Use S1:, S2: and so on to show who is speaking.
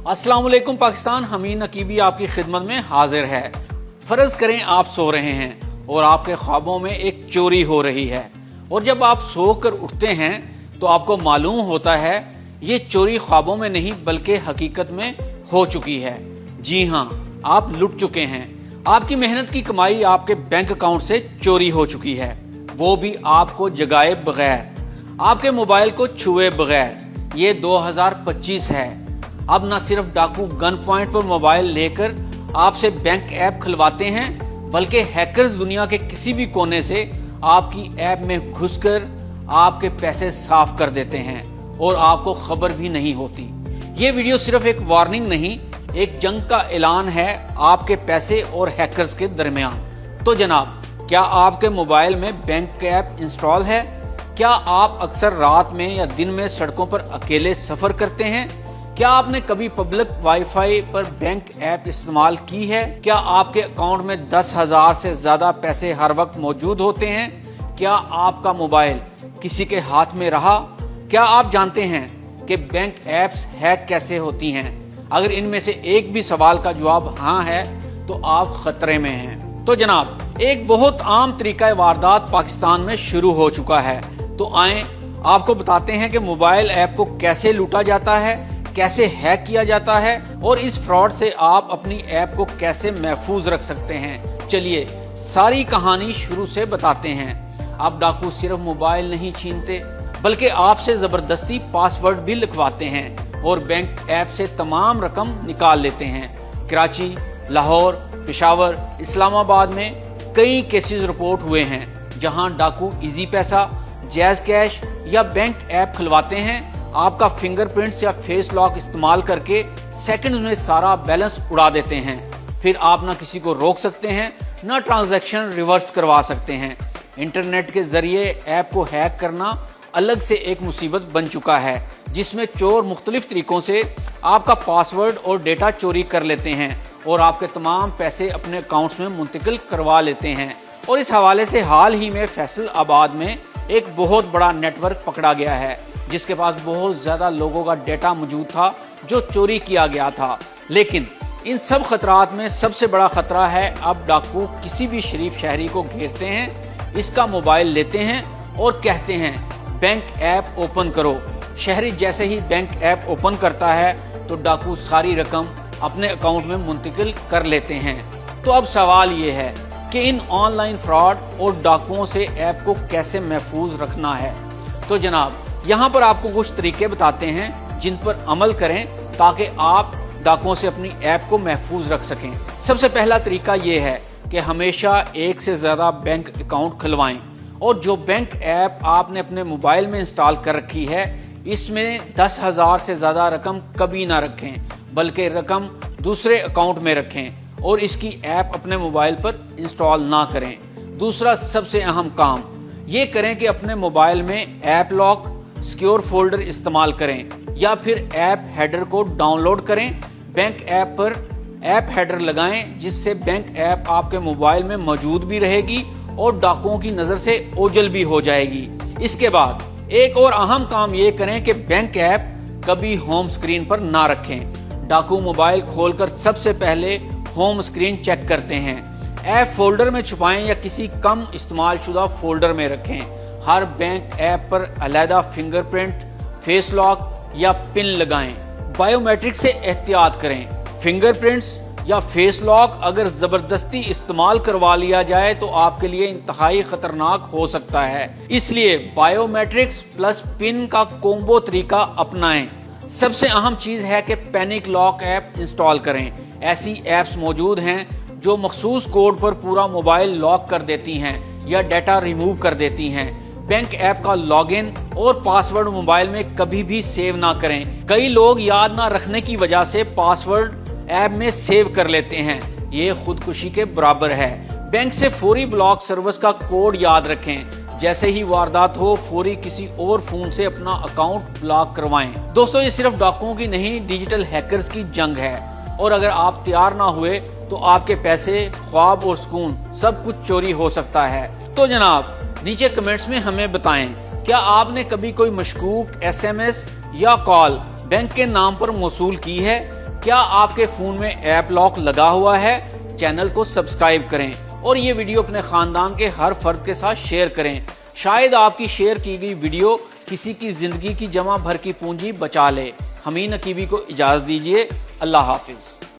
S1: अस्सलाम वालेकुम पाकिस्तान, हमीद नकीबी आपकी खिदमत में हाजिर है। फर्ज करें आप सो रहे हैं और आपके ख्वाबों में एक चोरी हो रही है, और जब आप सोकर उठते हैं तो आपको मालूम होता है ये चोरी ख्वाबों में नहीं बल्कि हकीकत में हो चुकी है। जी हाँ, आप लुट चुके हैं। आपकी मेहनत की कमाई आपके बैंक अकाउंट से चोरी हो चुकी है, वो भी आपको जगाए बगैर, आपके मोबाइल को छुए बगैर। ये 2025 है। अब न सिर्फ डाकू गन पॉइंट पर मोबाइल लेकर आपसे बैंक ऐप खुलवाते हैं, बल्कि हैकर्स दुनिया के किसी भी कोने से आपकी ऐप में घुसकर आपके पैसे साफ कर देते हैं और आपको खबर भी नहीं होती। ये वीडियो सिर्फ एक वार्निंग नहीं, एक जंग का ऐलान है आपके पैसे और हैकर्स के दरमियान। तो जनाब, क्या आपके मोबाइल में बैंक ऐप इंस्टॉल है? क्या आप अक्सर रात में या दिन में सड़कों पर अकेले सफर करते हैं? क्या आपने कभी पब्लिक वाईफाई पर बैंक ऐप इस्तेमाल की है? क्या आपके अकाउंट में 10,000 से ज्यादा पैसे हर वक्त मौजूद होते हैं? क्या आपका मोबाइल किसी के हाथ में रहा? क्या आप जानते हैं कि बैंक ऐप्स हैक कैसे होती हैं? अगर इनमें से एक भी सवाल का जवाब हाँ है तो आप खतरे में हैं। तो जनाब, एक बहुत आम तरीका वारदात पाकिस्तान में शुरू हो चुका है। तो आए आपको बताते हैं कि मोबाइल ऐप को कैसे लूटा जाता है, कैसे हैक किया जाता है और इस फ्रॉड से आप अपनी ऐप को कैसे महफूज रख सकते हैं। चलिए सारी कहानी शुरू से बताते हैं। अब डाकू सिर्फ मोबाइल नहीं छीनते, बल्कि आपसे जबरदस्ती पासवर्ड भी लिखवाते हैं और बैंक ऐप से तमाम रकम निकाल लेते हैं। कराची, लाहौर, पेशावर, इस्लामाबाद में कई केसेस रिपोर्ट हुए हैं जहां डाकू इजी पैसा, जैज कैश या बैंक ऐप खुलवाते हैं। आपका फिंगरप्रिंट्स या फेस लॉक इस्तेमाल करके सेकंड्स में सारा बैलेंस उड़ा देते हैं। फिर आप ना किसी को रोक सकते हैं, ना ट्रांजैक्शन रिवर्स करवा सकते हैं। इंटरनेट के जरिए ऐप को हैक करना अलग से एक मुसीबत बन चुका है, जिसमें चोर मुख्तलिफ तरीकों से आपका पासवर्ड और डेटा चोरी कर लेते हैं और आपके तमाम पैसे अपने अकाउंट्स में मुंतकिल करवा लेते हैं। और इस हवाले से हाल ही में फैसलाबाद में एक बहुत बड़ा नेटवर्क पकड़ा गया है, जिसके पास बहुत ज्यादा लोगों का डेटा मौजूद था जो चोरी किया गया था। लेकिन इन सब खतरात में सबसे बड़ा खतरा है अब डाकू किसी भी शरीफ शहरी को घेरते हैं, इसका मोबाइल लेते हैं और कहते हैं बैंक ऐप ओपन करो। शहरी जैसे ही बैंक ऐप ओपन करता है तो डाकू सारी रकम अपने अकाउंट में मुंतकिल कर लेते हैं। तो अब सवाल ये है कि इन ऑनलाइन फ्रॉड और डाकुओं से ऐप को कैसे महफूज रखना है। तो जनाब, यहाँ पर आपको कुछ तरीके बताते हैं जिन पर अमल करें ताकि आप डाकुओं से अपनी ऐप को महफूज रख सकें। सबसे पहला तरीका ये है कि हमेशा एक से ज्यादा बैंक अकाउंट खुलवाएं, और जो बैंक ऐप आपने अपने मोबाइल में इंस्टॉल कर रखी है इसमें 10,000 से ज्यादा रकम कभी ना रखें, बल्कि रकम दूसरे अकाउंट में रखें और इसकी ऐप अपने मोबाइल पर इंस्टॉल ना करें। दूसरा सबसे अहम काम ये करें कि अपने मोबाइल में ऐप लॉक, सिक्योर फोल्डर इस्तेमाल करें या फिर ऐप हेडर को डाउनलोड करें। बैंक ऐप पर ऐप हेडर लगाएं जिससे बैंक ऐप आपके मोबाइल में मौजूद भी रहेगी और डाकुओं की नजर से ओझल भी हो जाएगी। इसके बाद एक और अहम काम ये करें कि बैंक ऐप कभी होम स्क्रीन पर ना रखें। डाकू मोबाइल खोलकर सबसे पहले होम स्क्रीन चेक करते हैं। ऐप फोल्डर में छुपाएं या किसी कम इस्तेमाल शुदा फोल्डर में रखें। हर बैंक ऐप पर अलहदा फिंगरप्रिंट, फेस लॉक या पिन लगाएं। बायोमेट्रिक से एहतियात करें। फिंगरप्रिंट्स या फेस लॉक अगर जबरदस्ती इस्तेमाल करवा लिया जाए तो आपके लिए इंतहाई खतरनाक हो सकता है, इसलिए बायोमेट्रिक्स प्लस पिन का कोम्बो तरीका अपनाएं। सबसे अहम चीज है कि पैनिक लॉक ऐप इंस्टॉल करें। ऐसी ऐप्स मौजूद हैं जो मखसूस कोड पर पूरा मोबाइल लॉक कर देती हैं या डाटा रिमूव कर देती हैं। बैंक ऐप का लॉगिन और पासवर्ड मोबाइल में कभी भी सेव ना करें। कई लोग याद ना रखने की वजह से पासवर्ड ऐप में सेव कर लेते हैं, ये खुदकुशी के बराबर है। बैंक से फौरी ब्लॉक सर्विस का कोड याद रखें। जैसे ही वारदात हो फौरी किसी और फोन से अपना अकाउंट ब्लॉक करवाएं। दोस्तों, ये सिर्फ डाकुओं की नहीं, डिजिटल हैकर्स की जंग है, और अगर आप तैयार ना हुए तो आपके पैसे, ख्वाब और सुकून सब कुछ चोरी हो सकता है। तो जनाब, नीचे कमेंट्स में हमें बताएं, क्या आपने कभी कोई मशकूक SMS या कॉल बैंक के नाम पर मौसूल की है? کیا آپ کے فون میں ایپ لاک لگا ہوا ہے؟ چینل کو سبسکرائب کریں اور یہ ویڈیو اپنے خاندان کے ہر فرد کے ساتھ شیئر کریں۔ شاید آپ کی شیئر کی گئی ویڈیو کسی کی زندگی کی جمع بھر کی پونجی بچا لے۔ حمید نقیبی کو اجازت دیجیے۔ اللہ حافظ۔